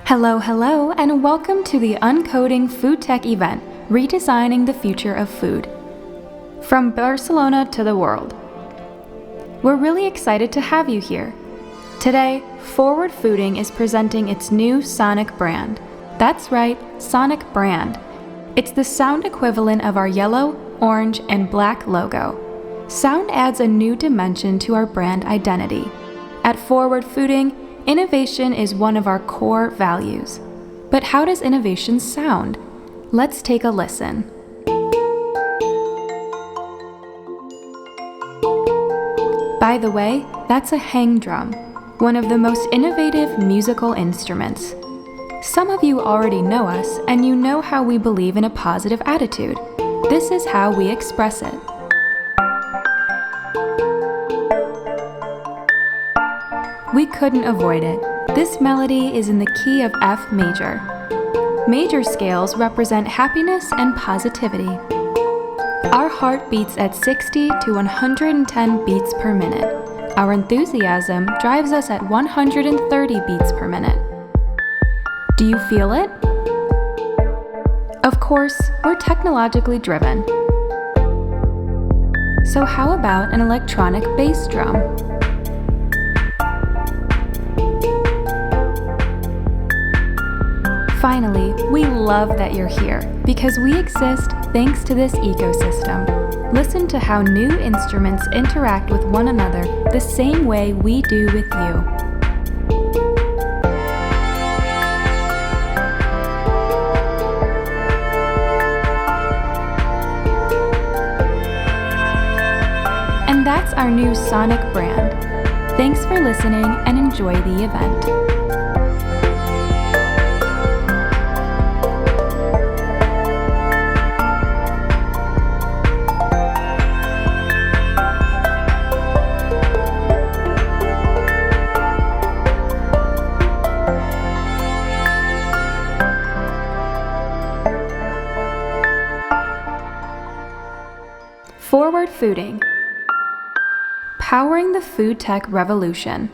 Hello, hello, and welcome to the Uncoding Food Tech event, Redesigning the Future of Food. From Barcelona to the world. We're really excited to have you here. Today, Forward Fooding is presenting its new Sonic brand. That's right, Sonic brand. It's the sound equivalent of our yellow, orange, and black logo. Sound adds a new dimension to our brand identity. At Forward Fooding, innovation is one of our core values. But how does innovation sound? Let's take a listen. By the way, that's a hang drum, one of the most innovative musical instruments. Some of you already know us, and you know how we believe in a positive attitude. This is how we express it. We couldn't avoid it. This melody is in the key of F major. Major scales represent happiness and positivity. Our heart beats at 60 to 110 beats per minute. Our enthusiasm drives us at 130 beats per minute. Do you feel it? Of course, we're technologically driven. So how about an electronic bass drum? Finally, we love that you're here because we exist thanks to this ecosystem. Listen to how new instruments interact with one another the same way we do with you. And that's our new Sonic brand. Thanks for listening and enjoy the event. Forward Fooding. Powering the food tech revolution.